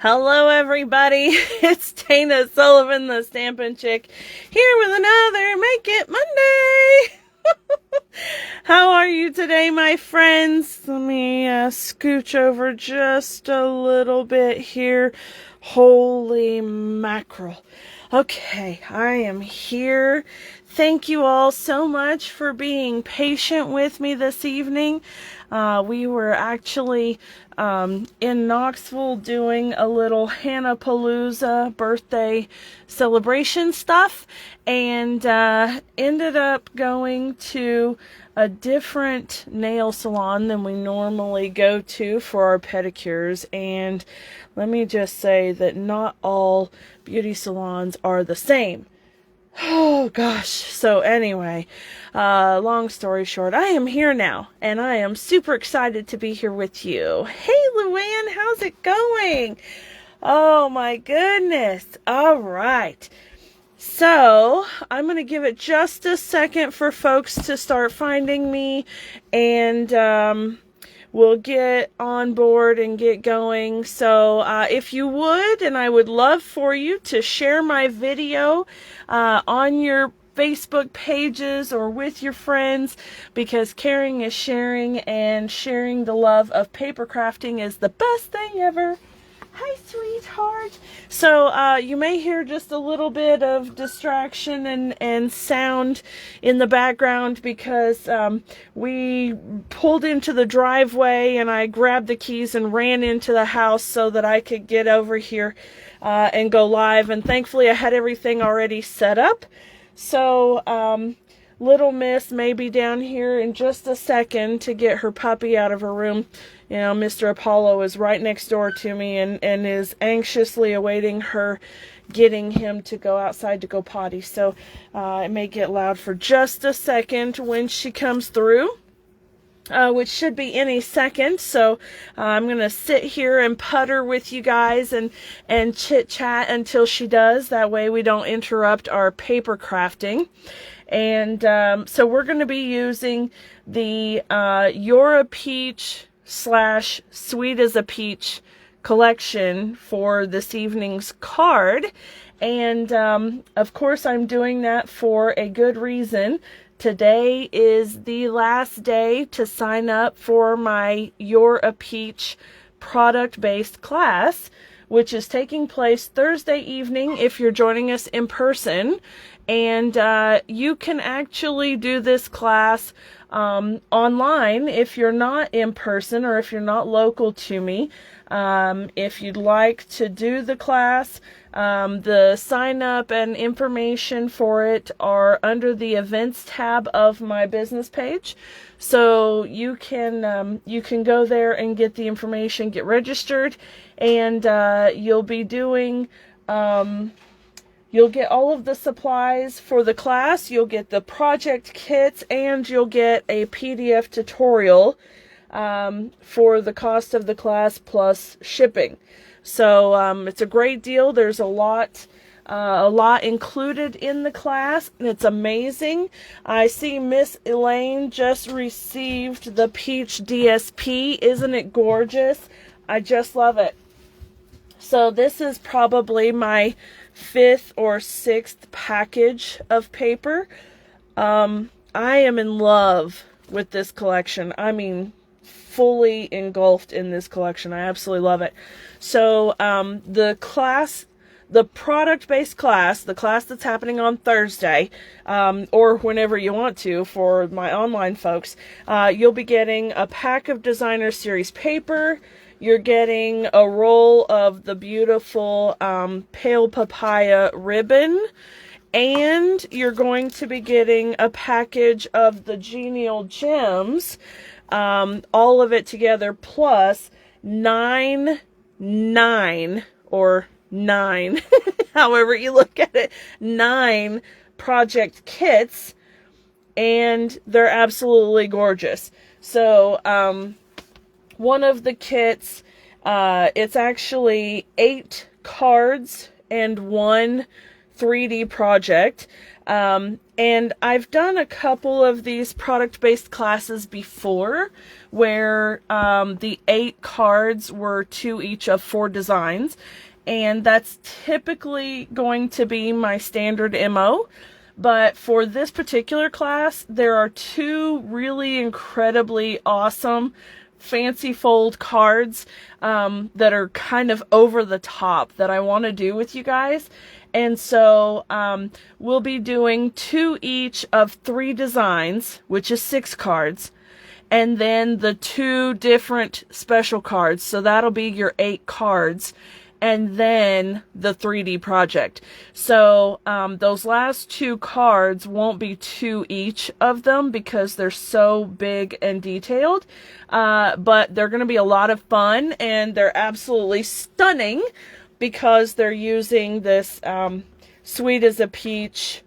Hello, everybody. It's Dana Sullivan, the Stampin' Chick, here with another Make It Monday. How are you today, my friends? Let me scooch over just a little bit here. Holy mackerel. Okay, I am here. Thank you all so much for being patient with me this evening. We were actually in Knoxville doing a little Hannah-Palooza birthday celebration stuff, and ended up going to a different nail salon than we normally go to for our pedicures. And let me just say that not all beauty salons are the same. Oh gosh. So anyway, long story short, I am here now, and I am super excited to be here with you. Hey Luann, how's it going? Oh my goodness. All right. So I'm going to give it just a second for folks to start finding me, and we'll get on board and get going. So if you would, and I would love for you to share my video on your Facebook pages or with your friends, because caring is sharing, and sharing the love of paper crafting is the best thing ever. Hi, sweetheart. So you may hear just a little bit of distraction and sound in the background, because we pulled into the driveway and I grabbed the keys and ran into the house so that I could get over here and go live. And thankfully I had everything already set up. So little miss may be down here in just a second to get her puppy out of her room. You know, Mr. Apollo is right next door to me and is anxiously awaiting her getting him to go outside to go potty. So it may get loud for just a second when she comes through, which should be any second. So I'm going to sit here and putter with you guys and chit-chat until she does. That way we don't interrupt our paper crafting. And so we're going to be using the You're a Peach / Sweet as a Peach collection for this evening's card. And of course I'm doing that for a good reason. Today is the last day to sign up for my You're a Peach product-based class, which is taking place Thursday evening if you're joining us in person. And you can actually do this class online if you're not in person, or if you're not local to me. If you'd like to do the class, the sign up and information for it are under the events tab of my business page. So you can go there and get the information, get registered, and you'll be doing you'll get all of the supplies for the class, you'll get the project kits, and you'll get a PDF tutorial for the cost of the class plus shipping. So it's a great deal. There's a lot included in the class, and it's amazing. I see Miss Elaine just received the Peach DSP. Isn't it gorgeous? I just love it. So this is probably my 5th or 6th package of paper. I am in love with this collection. I mean, fully engulfed in this collection. I absolutely love it. So the product-based class, the class that's happening on Thursday, or whenever you want to for my online folks, you'll be getting a pack of designer series paper. You're getting a roll of the beautiful pale papaya ribbon, and you're going to be getting a package of the Genial Gems, all of it together, plus 9, however you look at it, 9 project kits, and they're absolutely gorgeous. So, one of the kits, it's actually 8 cards and 1 3D project. And I've done a couple of these product-based classes before where the 8 cards were 2 each of 4 designs. And that's typically going to be my standard MO. But for this particular class, there are 2 really incredibly awesome fancy fold cards that are kind of over the top that I want to do with you guys. And so we'll be doing 2 each of 3 designs, which is 6 cards, and then the 2 different special cards. So that'll be your 8 cards, and then the 3D project. So those last 2 cards won't be 2 each of them because they're so big and detailed, but they're going to be a lot of fun, and they're absolutely stunning because they're using this Sweet as a Peach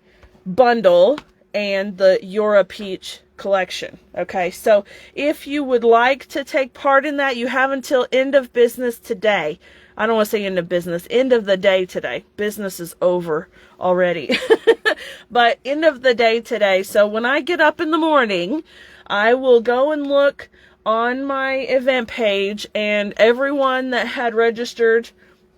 bundle and the You're a Peach collection. Okay, so if you would like to take part in that, you have until end of business today. I don't want to say end of business, end of the day today. Business is over already. But end of the day today. So when I get up in the morning, I will go and look on my event page, and everyone that had registered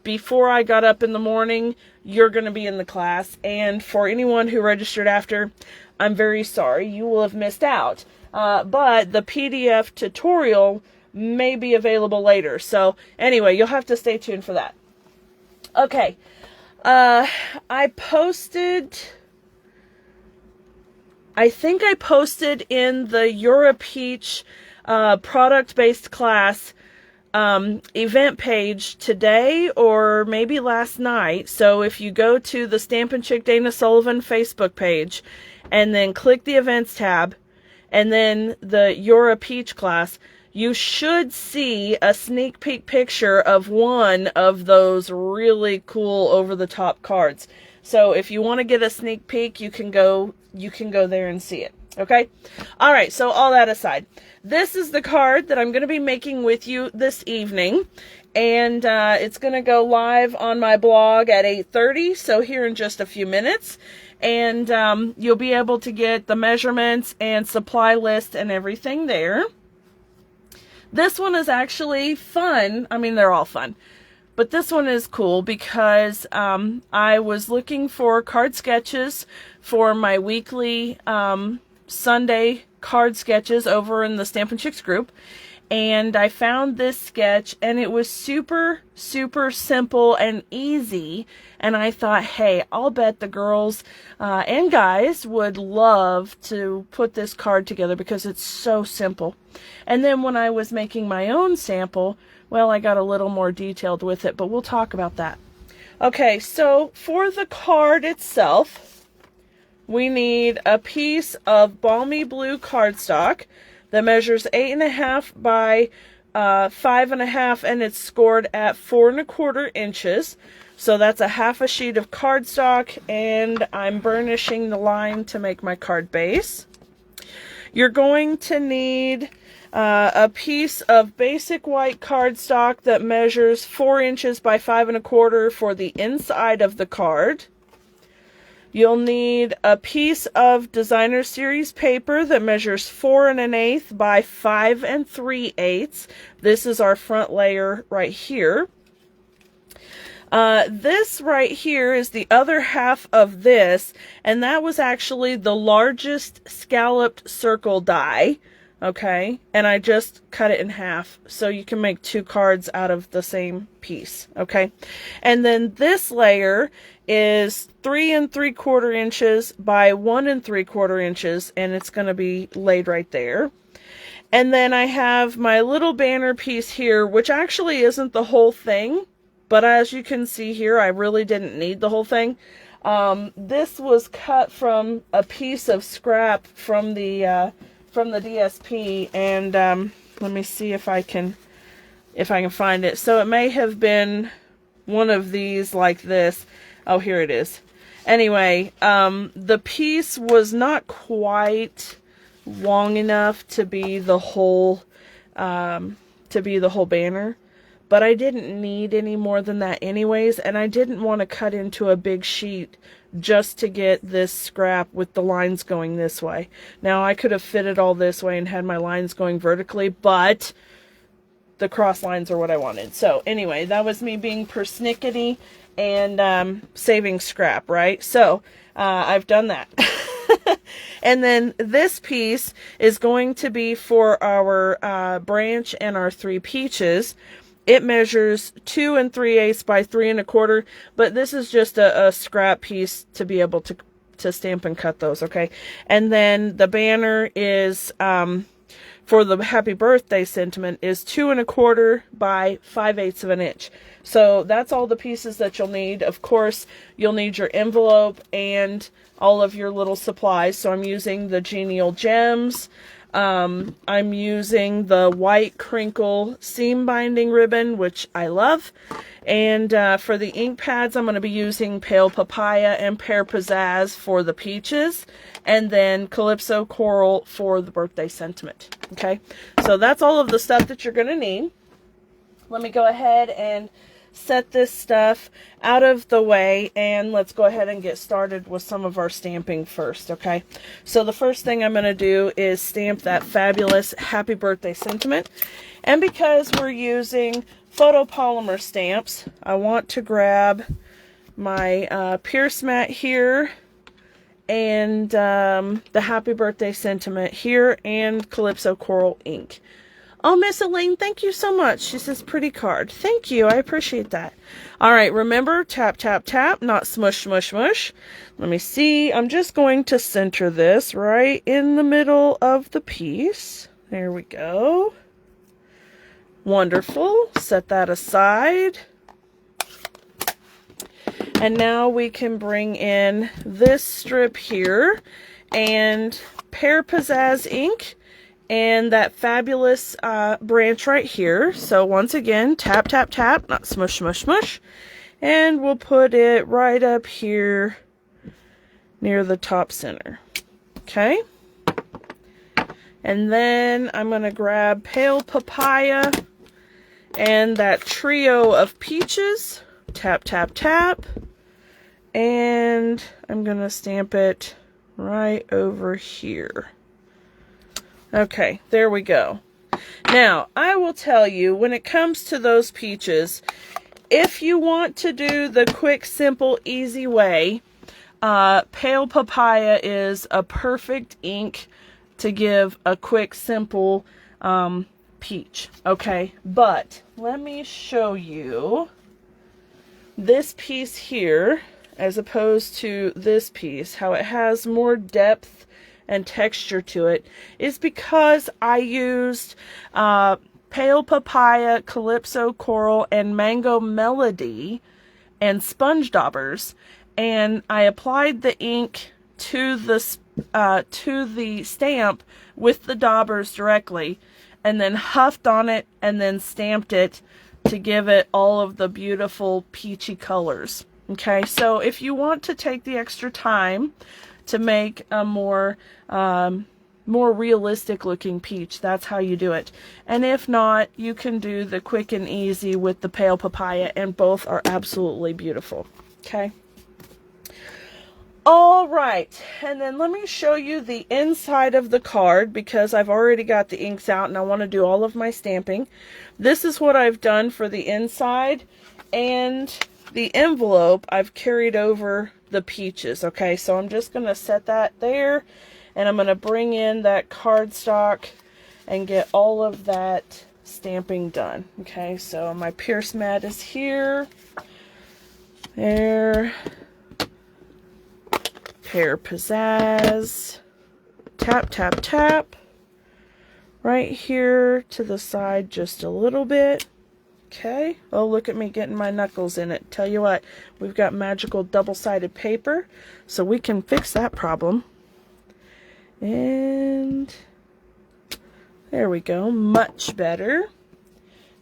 before I got up in the morning, you're going to be in the class. And for anyone who registered after, I'm very sorry, you will have missed out. But the PDF tutorial may be available later. So anyway, you'll have to stay tuned for that. Okay. I think I posted in the You're a Peach product-based class event page today or maybe last night. So if you go to the Stampin' Chick Dana Sullivan Facebook page and then click the events tab and then the You're a Peach class, you should see a sneak peek picture of one of those really cool over-the-top cards. So if you want to get a sneak peek, you can go there and see it. Okay? All right, so all that aside, this is the card that I'm going to be making with you this evening, and it's going to go live on my blog at 8:30, so here in just a few minutes, and you'll be able to get the measurements and supply list and everything there. This one is actually fun. I mean, they're all fun. But this one is cool because I was looking for card sketches for my weekly Sunday card sketches over in the Stampin' Chicks group. And I found this sketch, and it was super, super simple and easy. And I thought, hey, I'll bet the girls and guys would love to put this card together because it's so simple. And then when I was making my own sample, well, I got a little more detailed with it, but we'll talk about that. Okay, so for the card itself, we need a piece of balmy blue cardstock that measures 8.5 by 5.5, and it's scored at 4.25 inches. So that's a half a sheet of cardstock, and I'm burnishing the line to make my card base. You're going to need a piece of basic white cardstock that measures 4 inches by 5.25 for the inside of the card. You'll need a piece of designer series paper that measures 4 1/8 by 5 3/8. This is our front layer right here. This right here is the other half of this, and that was actually the largest scalloped circle die. Okay, and I just cut it in half so you can make 2 cards out of the same piece. Okay, and then this layer is 3 3/4 inches by 1 3/4 inches, and it's going to be laid right there. And then I have my little banner piece here, which actually isn't the whole thing, but as you can see here, I really didn't need the whole thing. This was cut from a piece of scrap from the DSP, and let me see if I can find it. So it may have been one of these like this. Oh, here it is. Anyway, the piece was not quite long enough to be the whole banner, but I didn't need any more than that anyways, and I didn't want to cut into a big sheet just to get this scrap with the lines going this way. Now I could have fit it all this way and had my lines going vertically, but the cross lines are what I wanted. So anyway, that was me being persnickety and saving scrap, right? So I've done that. And then this piece is going to be for our branch and our 3 peaches. It measures 2 3/8 by 3 1/4, but this is just a scrap piece to be able to stamp and cut those, okay? And then the banner is, for the happy birthday sentiment, is 2 1/4 by 5/8 of an inch. So that's all the pieces that you'll need. Of course, you'll need your envelope and all of your little supplies. So I'm using the Genial Gems. I'm using the white crinkle seam binding ribbon, which I love. And for the ink pads, I'm going to be using Pale Papaya and Pear Pizzazz for the peaches. And then Calypso Coral for the birthday sentiment. Okay, so that's all of the stuff that you're going to need. Let me go ahead and set this stuff out of the way, and let's go ahead and get started with some of our stamping first, okay? So the first thing I'm going to do is stamp that fabulous happy birthday sentiment. And because we're using photopolymer stamps, I want to grab my Pierce mat here and the happy birthday sentiment here and Calypso Coral ink. Oh, Miss Elaine, thank you so much. She says, pretty card. Thank you. I appreciate that. All right, remember, tap, tap, tap, not smush, smush, smush. Let me see. I'm just going to center this right in the middle of the piece. There we go. Wonderful. Set that aside. And now we can bring in this strip here and Pear Pizzazz ink. And that fabulous branch right here. So once again, tap, tap, tap, not smush, smush, smush. And we'll put it right up here near the top center. Okay. And then I'm going to grab Pale Papaya and that trio of peaches. Tap, tap, tap. And I'm going to stamp it right over here. Okay, there we go. Now, I will tell you, when it comes to those peaches, if you want to do the quick, simple, easy way, Pale Papaya is a perfect ink to give a quick, simple peach. Okay, but let me show you this piece here, as opposed to this piece, how it has more depth and texture to it, is because I used Pale Papaya, Calypso Coral, and Mango Melody and sponge daubers, and I applied the ink to the stamp with the daubers directly, and then huffed on it and then stamped it to give it all of the beautiful peachy colors. Okay, so if you want to take the extra time to make a more realistic looking peach, that's how you do it. And if not, you can do the quick and easy with the Pale Papaya, and both are absolutely beautiful. Okay. All right, and then let me show you the inside of the card, because I've already got the inks out and I want to do all of my stamping. This is what I've done for the inside, and the envelope I've carried over the peaches. Okay, so I'm just going to set that there, and I'm going to bring in that cardstock and get all of that stamping done. Okay, so my Pierce mat is here. There. Pear Pizzazz. Tap, tap, tap. Right here to the side just a little bit. Okay. Oh, look at me getting my knuckles in it. Tell you what, we've got magical double-sided paper, so we can fix that problem. And there we go. Much better.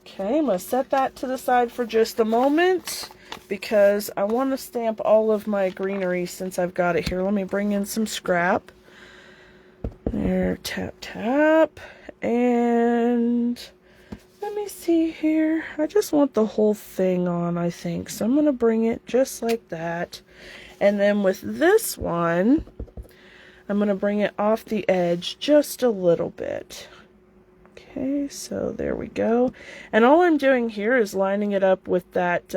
Okay, I'm going to set that to the side for just a moment, because I want to stamp all of my greenery since I've got it here. Let me bring in some scrap. There, tap, tap. And let me see here. I just want the whole thing on, I think. So I'm going to bring it just like that. And then with this one, I'm going to bring it off the edge just a little bit. Okay, so there we go. And all I'm doing here is lining it up with that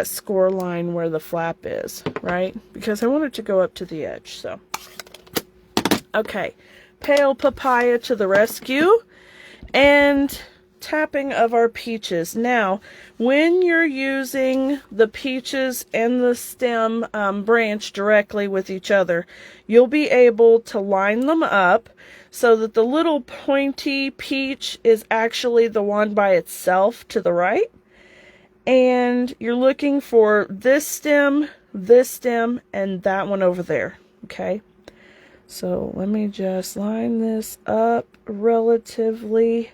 score line where the flap is, right? Because I want it to go up to the edge, so. Okay, Pale Papaya to the rescue. And tapping of our peaches. Now, when you're using the peaches and the stem branch directly with each other, you'll be able to line them up so that the little pointy peach is actually the one by itself to the right. And you're looking for this stem, and that one over there, okay? So let me just line this up relatively.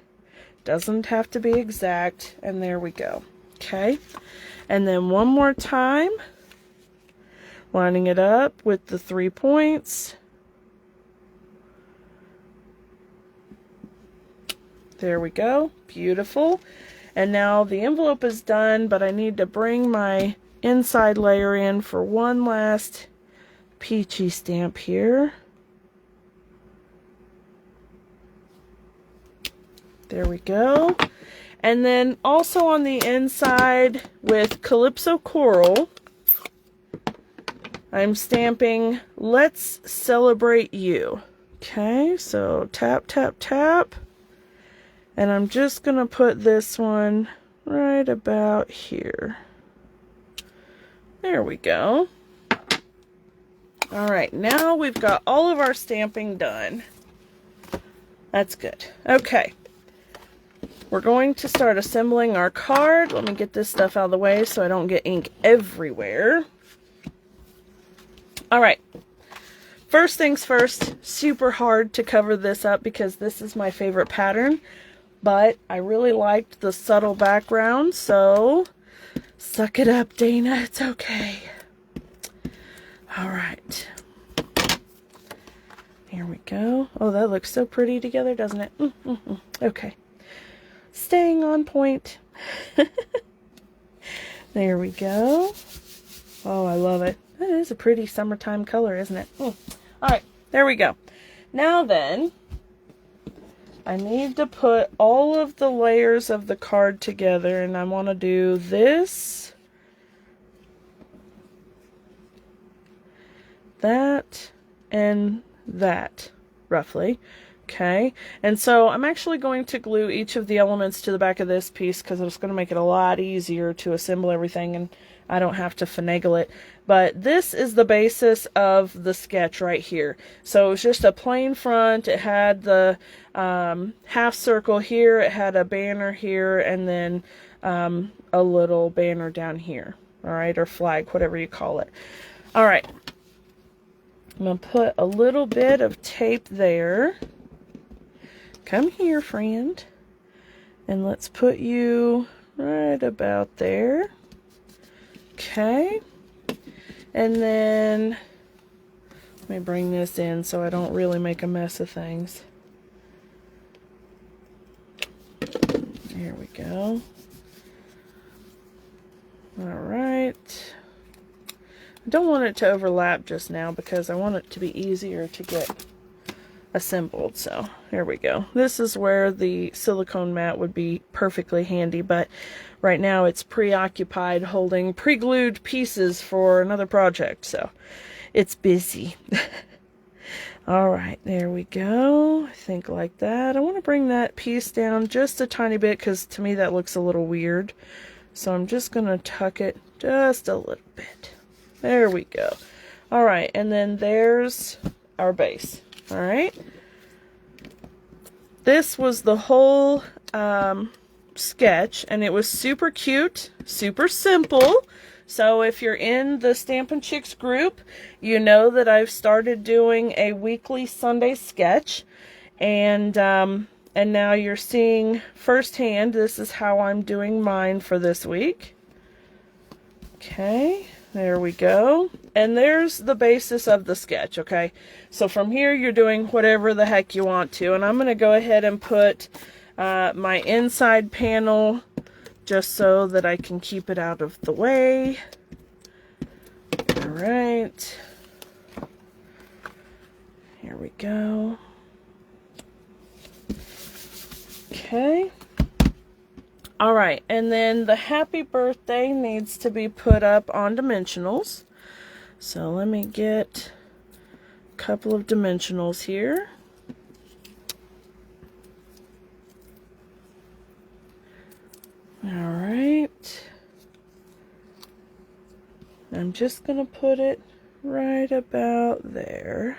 Doesn't have to be exact, and there we go. Okay, and then one more time, lining it up with the 3 points. There we go, beautiful. And now the envelope is done, but I need to bring my inside layer in for one last peachy stamp here. There we go. And then also on the inside with Calypso Coral, I'm stamping Let's Celebrate You. Okay, so tap, tap, tap. And I'm just going to put this one right about here. There we go. All right, now we've got all of our stamping done. That's good. Okay. We're going to start assembling our card. Let me get this stuff out of the way so I don't get ink everywhere. All right. First things first, super hard to cover this up because this is my favorite pattern, but I really liked the subtle background, so suck it up, Dana. It's okay. All right. Here we go. Oh, that looks so pretty together, doesn't it? Okay. Staying on point. There we go. Oh, I love it. That is a pretty summertime color, isn't it? All right, there we go. Now then, I need to put all of the layers of the card together, and I want to do this, that, and that, roughly. Okay, and so I'm actually going to glue each of the elements to the back of this piece because it's going to make it a lot easier to assemble everything and I don't have to finagle it. But this is the basis of the sketch right here. So it was just a plain front. It had the half circle here, it had a banner here, and then a little banner down here. All right, or flag, whatever you call it. All right, I'm going to put a little bit of tape there. Come here, friend. And let's put you right about there. Okay. And then, let me bring this in so I don't really make a mess of things. There we go. All right. I don't want it to overlap just now because I want it to be easier to get assembled. So here we go. This is where the silicone mat would be perfectly handy, but right now it's preoccupied holding pre-glued pieces for another project, so it's busy. All right, there we go. I think like that. I want to bring that piece down just a tiny bit because to me that looks a little weird. So I'm just going to tuck it just a little bit. There we go. All right, and then there's our base. All right. This was the whole sketch, and it was super cute, super simple. So if you're in the Stampin' Chicks group, you know that I've started doing a weekly Sunday sketch, and now you're seeing firsthand. This is how I'm doing mine for this week. Okay. There we go. And there's the basis of the sketch, okay? So from here, you're doing whatever the heck you want to. And I'm going to go ahead and put my inside panel just so that I can keep it out of the way. right. Here we go. Okay. All right, and then the happy birthday needs to be put up on dimensionals. So let me get a couple of dimensionals here. All right. I'm just going to put it right about there.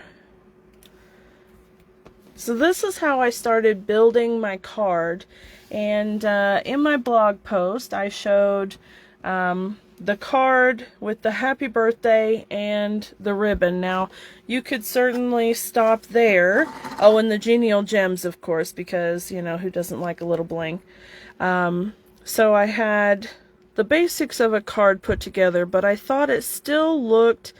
So this is how I started building my card, and in my blog post I showed the card with the happy birthday and the ribbon. Now you could certainly stop there. Oh, and the genial gems, of course, because, you know, who doesn't like a little bling. So I had the basics of a card put together, but I thought it still looked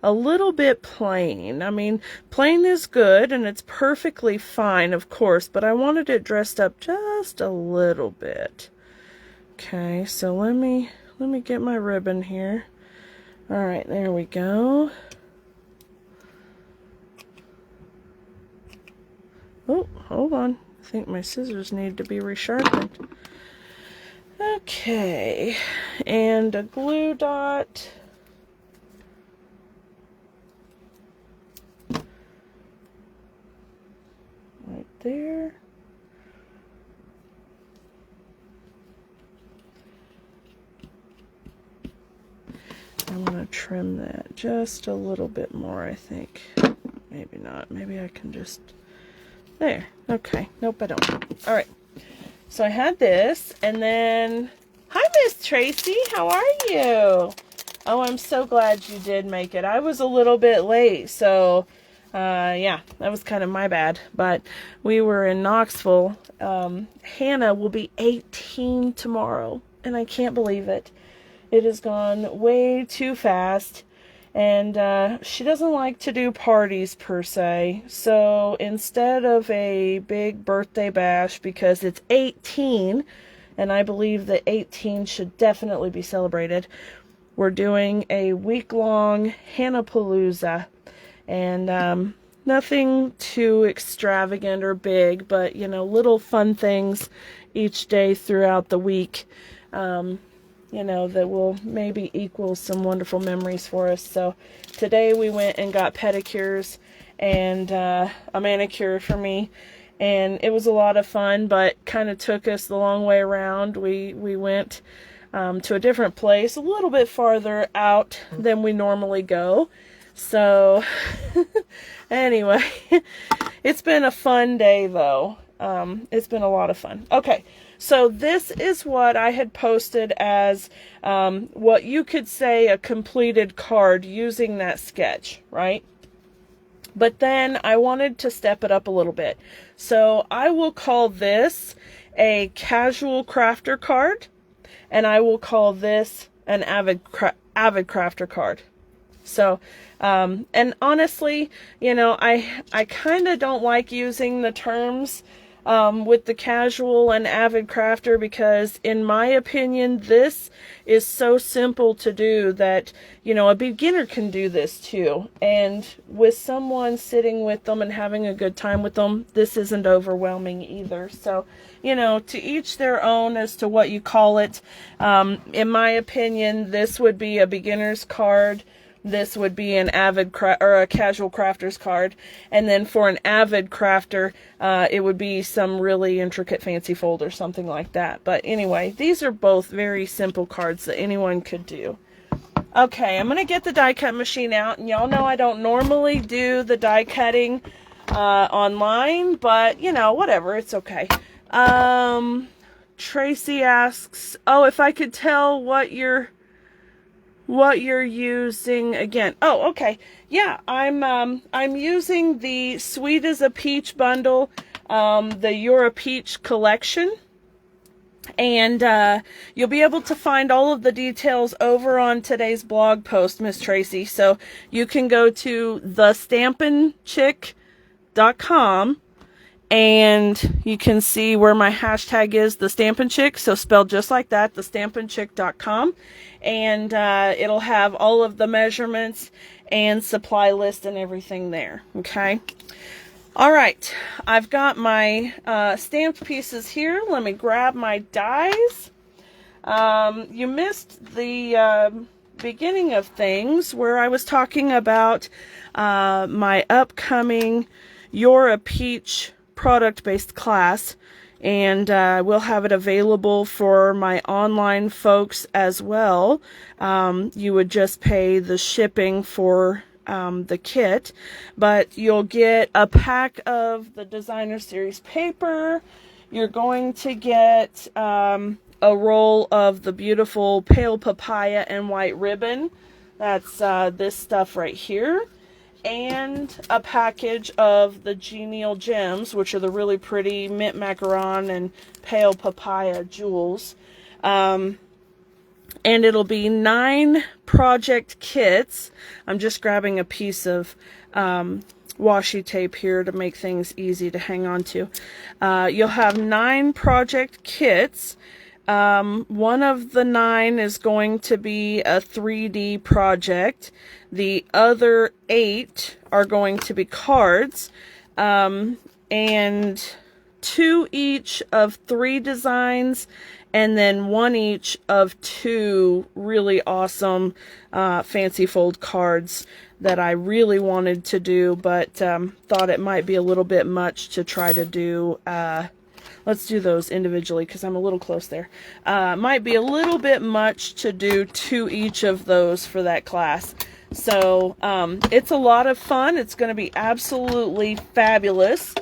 a little bit plain. I mean, plain is good and it's perfectly fine, of course, but I wanted it dressed up just a little bit. Okay, so let me get my ribbon here. All right, there we go. Oh, hold on. I think my scissors need to be resharpened. Okay, and a glue dot. Right there. I'm going to trim that just a little bit more, I think. Maybe not. Maybe I can just... There. Okay. Nope, I don't. All right. So I had this, and then... Hi, Miss Tracy. How are you? Oh, I'm so glad you did make it. I was a little bit late, so... yeah, that was kind of my bad, but we were in Knoxville. Hannah will be 18 tomorrow, and I can't believe it. It has gone way too fast, and she doesn't like to do parties per se, so instead of a big birthday bash, because it's 18, and I believe that 18 should definitely be celebrated, we're doing a week-long Hannah-palooza. And nothing too extravagant or big, but, you know, little fun things each day throughout the week, you know, that will maybe equal some wonderful memories for us. So today we went and got pedicures and a manicure for me, and it was a lot of fun, but kind of took us the long way around. We went to a different place, a little bit farther out than we normally go. So, anyway, it's been a fun day, though. It's been a lot of fun. Okay, so this is what I had posted as what you could say a completed card using that sketch, right? But then I wanted to step it up a little bit. So I will call this a casual crafter card, and I will call this an avid crafter card. So, and honestly, you know, I kind of don't like using the terms with the casual and avid crafter, because in my opinion, this is so simple to do that, you know, a beginner can do this too. And with someone sitting with them and having a good time with them, this isn't overwhelming either. So, you know, to each their own as to what you call it. In my opinion, this would be a beginner's card. This would be an avid or a casual crafter's card, and then for an avid crafter, it would be some really intricate fancy fold or something like that. But anyway, these are both very simple cards that anyone could do. Okay, I'm gonna get the die cut machine out, and y'all know I don't normally do the die cutting online, but you know, whatever, it's okay. Tracy asks, oh, if I could tell what you're using again. Oh, okay. Yeah, I'm using the Sweet as a Peach bundle, the You're a Peach collection. And you'll be able to find all of the details over on today's blog post, Miss Tracy. So you can go to thestampinchick.com And you can see where my hashtag is, the Stampin' Chick, so spelled just like that, thestampinchick.com. And it'll have all of the measurements and supply list and everything there, okay? All right, I've got my stamped pieces here. Let me grab my dies. You missed the beginning of things where I was talking about my upcoming You're a Peach product-based class, and we'll have it available for my online folks as well. You would just pay the shipping for the kit, but you'll get a pack of the designer series paper. You're going to get a roll of the beautiful pale papaya and white ribbon. That's this stuff right here. And a package of the Genial Gems, which are the really pretty mint macaron and pale papaya jewels. And it'll be 9 project kits. I'm just grabbing a piece of washi tape here to make things easy to hang on to. You'll have 9 project kits. One of the 9 is going to be a 3D project. The other 8 are going to be cards, and 2 each of 3 designs, and then 1 each of 2 really awesome fancy fold cards that I really wanted to do, but thought it might be a little bit much to try to do. Let's do those individually because I'm a little close there. Might be a little bit much to do 2 each of those for that class. So it's a lot of fun. It's going to be absolutely fabulous.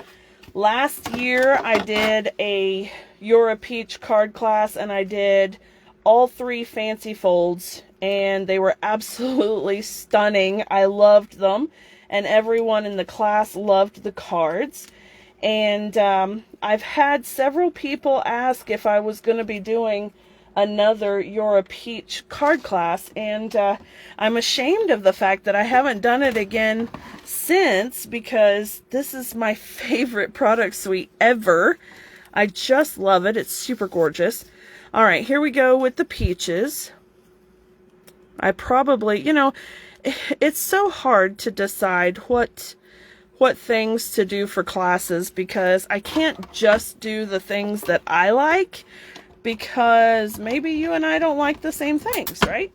Last year I did a You're a Peach card class, and I did all 3 fancy folds, and they were absolutely stunning. I loved them, and everyone in the class loved the cards. And I've had several people ask if I was going to be doing another You're a Peach card class, and I'm ashamed of the fact that I haven't done it again since, because this is my favorite product suite ever. I just love it. It's super gorgeous. All right, here we go with the peaches. I probably, you know, it's so hard to decide what things to do for classes, because I can't just do the things that I like, because maybe you and I don't like the same things, right?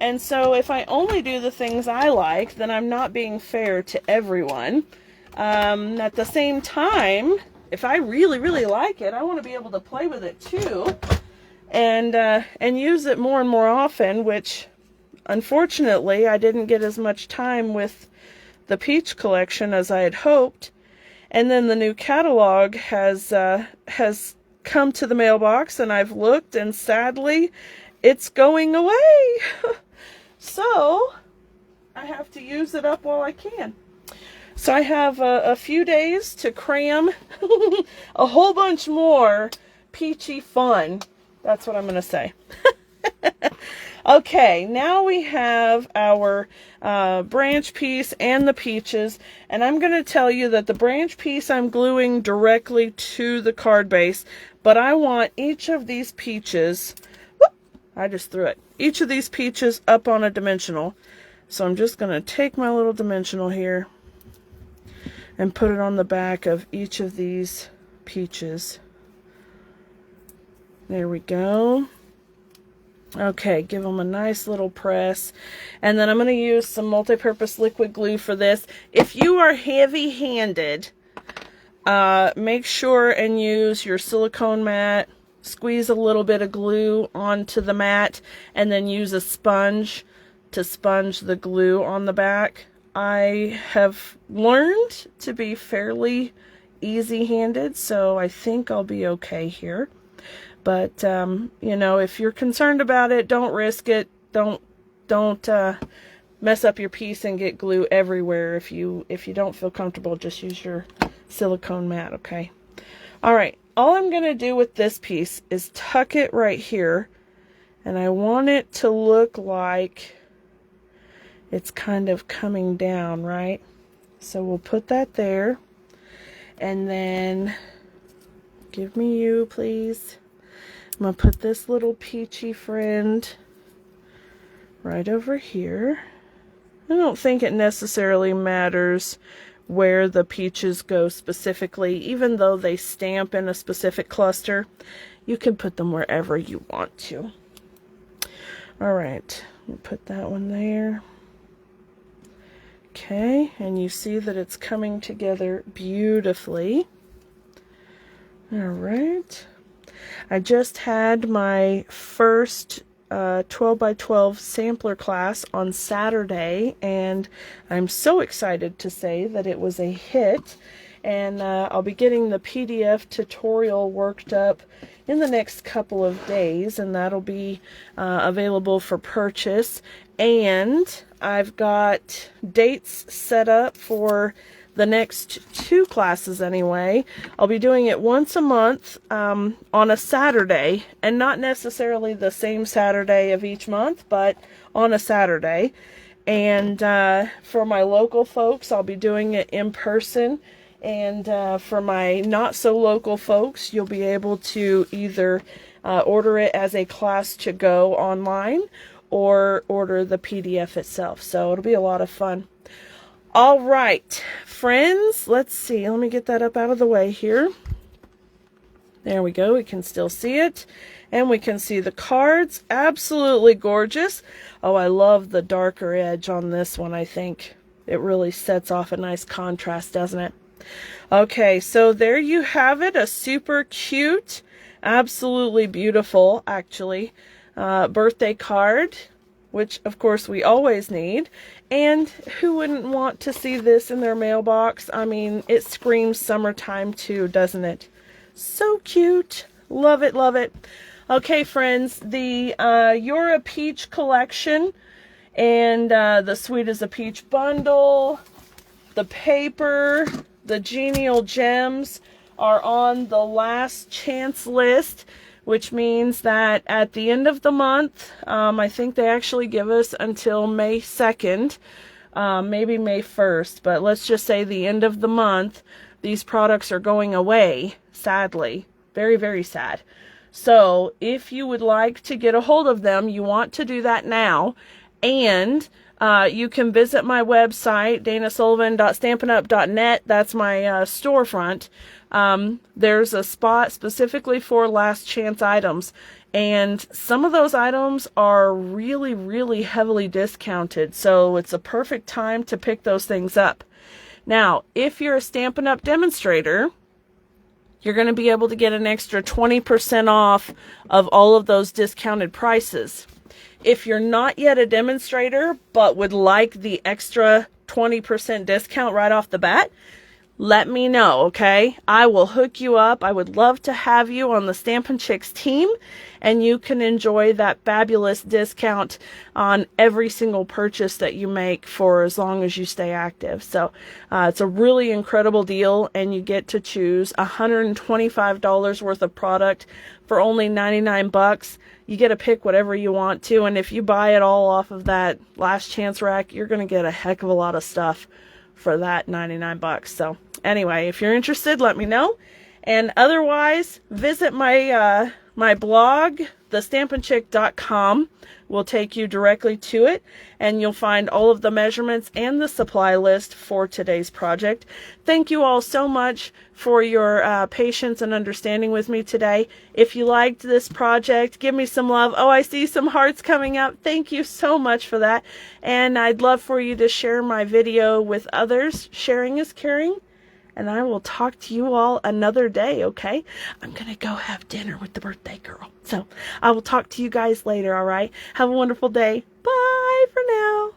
And so if I only do the things I like, then I'm not being fair to everyone. At the same time, if I really, really like it, I want to be able to play with it too, and use it more and more often, which unfortunately I didn't get as much time with the peach collection as I had hoped. And then the new catalog has come to the mailbox, and I've looked, and sadly it's going away. So I have to use it up while I can. So I have a few days to cram a whole bunch more peachy fun. That's what I'm going to say. Okay, now we have our branch piece and the peaches, and I'm going to tell you that the branch piece I'm gluing directly to the card base, but I want each of these peaches, whoop, I just threw it, each of these peaches up on a dimensional. So I'm just going to take my little dimensional here and put it on the back of each of these peaches. There we go. Okay, give them a nice little press. And then I'm going to use some multi-purpose liquid glue for this. If you are heavy-handed, make sure and use your silicone mat. Squeeze a little bit of glue onto the mat, and then use a sponge to sponge the glue on the back. I have learned to be fairly easy-handed, so I think I'll be okay here. But, you know, if you're concerned about it, don't risk it. Don't mess up your piece and get glue everywhere. If you don't feel comfortable, just use your silicone mat, okay? All right, all I'm going to do with this piece is tuck it right here, and I want it to look like it's kind of coming down, right? So we'll put that there. And then, give me you, please. I'm going to put this little peachy friend right over here. I don't think it necessarily matters where the peaches go specifically, even though they stamp in a specific cluster. You can put them wherever you want to. All right, put that one there. Okay, and you see that it's coming together beautifully. All right. I just had my first 12 by 12 sampler class on Saturday, and I'm so excited to say that it was a hit. And I'll be getting the PDF tutorial worked up in the next couple of days, and that'll be available for purchase. And I've got dates set up for the next 2 classes anyway. I'll be doing it once a month on a Saturday, and not necessarily the same Saturday of each month, but on a Saturday. And for my local folks, I'll be doing it in person. And for my not so local folks, you'll be able to either order it as a class to go online or order the PDF itself. So it'll be a lot of fun. All right, friends, let's see. Let me get that up out of the way here. There we go. We can still see it. And we can see the cards. Absolutely gorgeous. Oh, I love the darker edge on this one, I think. It really sets off a nice contrast, doesn't it? Okay, so there you have it. A super cute, absolutely beautiful, actually, birthday card, which, of course, we always need. And who wouldn't want to see this in their mailbox? I mean, it screams summertime too, doesn't it? So cute. Love it, love it. Okay, friends, the You're a Peach collection and the Sweet as a Peach bundle, the paper, the Genial Gems are on the last chance list, which means that at the end of the month, I think they actually give us until May 2nd, maybe May 1st, but let's just say the end of the month, these products are going away, sadly. Very, very sad. So if you would like to get a hold of them, you want to do that now, and you can visit my website, danasullivan.stampinup.net. That's my storefront. There's a spot specifically for last chance items, and some of those items are really, really heavily discounted, so it's a perfect time to pick those things up. Now, if you're a Stampin' Up! Demonstrator, you're going to be able to get an extra 20% off of all of those discounted prices. If you're not yet a demonstrator, but would like the extra 20% discount right off the bat, let me know, okay? I will hook you up. I would love to have you on the Stampin' Chicks team, and you can enjoy that fabulous discount on every single purchase that you make for as long as you stay active. So it's a really incredible deal, and you get to choose $125 worth of product for only 99 bucks. You get to pick whatever you want to, and if you buy it all off of that last chance rack, you're going to get a heck of a lot of stuff for that 99 bucks. So anyway, if you're interested, let me know. And otherwise, visit my my blog, thestampinchick.com will take you directly to it, and you'll find all of the measurements and the supply list for today's project. Thank you all so much for your patience and understanding with me today. If you liked this project, give me some love. Oh, I see some hearts coming up. Thank you so much for that. And I'd love for you to share my video with others. Sharing is caring. And I will talk to you all another day, okay? I'm going to go have dinner with the birthday girl. So I will talk to you guys later, all right? Have a wonderful day. Bye for now.